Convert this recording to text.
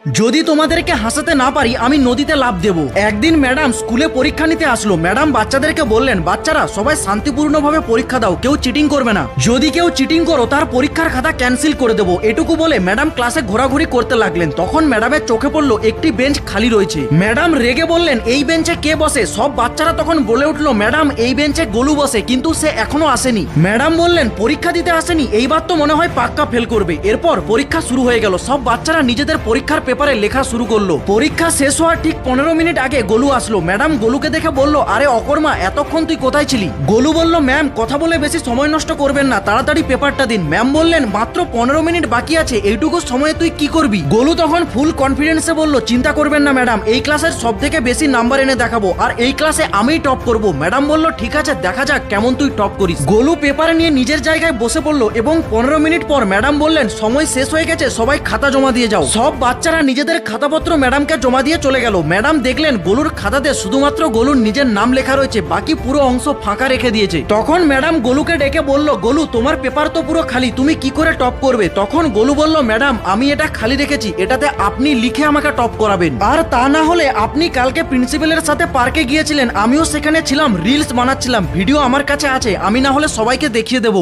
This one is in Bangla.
যদি তোমাদেরকে হাসাতে না পারি আমি নদীতে লাফ দেব। একদিন ম্যাডাম স্কুলে পরীক্ষা নিতে আসলো। ম্যাডাম বাচ্চাদেরকে বললেন, বাচ্চারা সবাই শান্তিপূর্ণভাবে পরীক্ষা দাও, কেউ চিটিং করবে না। যদি কেউ চিটিং করো তার পরীক্ষার খাতা ক্যান্সেল করে দেবো। এটুকু বলে ম্যাডাম ক্লাসে ঘোরাঘুরি করতে লাগলেন। তখন ম্যাডামের চোখে পড়লো একটি বেঞ্চ খালি রয়েছে। ম্যাডাম রেগে বললেন, এই বেঞ্চে কে বসে? সব বাচ্চারা তখন বলে উঠলো, ম্যাডাম এই বেঞ্চে গোলু বসে, কিন্তু সে এখনো আসেনি। ম্যাডাম বললেন, পরীক্ষা দিতে আসেনি, এইবার তো মনে হয় পাক্কা ফেল করবে। এরপর পরীক্ষা শুরু হয়ে গেল। সব বাচ্চারা নিজেদের পরীক্ষার পেপারে লেখা শুরু করলো। পরীক্ষা শেষ হওয়ার ঠিক 15 মিনিট আগে গোলু আসলো। ম্যাডাম গোলুকে দেখে বলল, আরে অকর্মা, এতক্ষণ তুই কোথায় ছিলি? গোলু বলল, ম্যাম কথা বলে বেশি সময় নষ্ট করবেন না, তাড়াতাড়ি পেপারটা দিন। ম্যাম বললেন, মাত্র 15 মিনিট বাকি আছে, এইটুকু সময়ে তুই কি করবি? গোলু তখন ফুল কনফিডেন্সে বলল, চিন্তা করবেন না ম্যাডাম, এই ক্লাসের সব থেকে বেশি নাম্বার এনে দেখাবো, আর এই ক্লাসে আমিই টপ করব। ম্যাডাম বলল, ঠিক আছে, দেখা যাক কেমন তুই টপ করিস। গোলু পেপার নিয়ে নিজের জায়গায় বসে পড়লো এবং 15 মিনিট পর ম্যাডাম বললেন, সময় শেষ হয়ে গেছে, সবাই খাতা জমা দিয়ে যাও। সব বাচ্চারা নিজেদের খাতাপত্র ম্যাডামকে জমা দিয়ে চলে গেল। ম্যাডাম দেখলেন গোলুর খাতাতে শুধুমাত্র গোলুর নিজের নাম লেখা রয়েছে, বাকি পুরো অংশ ফাঁকা রেখে দিয়েছে। তখন ম্যাডাম গোলুকে ডেকে বলল, গোলু তোমার পেপার তো পুরো খালি, তুমি কি করে টপ করবে? তখন গোলু বলল, ম্যাডাম আমি এটা খালি রেখেছি, এটাতে আপনি লিখে আমাকে টপ করাবেন। আর তা না হলে আপনি কালকে প্রিন্সিপালের সাথে পার্কে গিয়েছিলেন, আমিও সেখানে ছিলাম, রিলস বানাচ্ছিলাম, ভিডিও আমার কাছে আছে, আমি না হলে সবাইকে দেখিয়ে দেবো।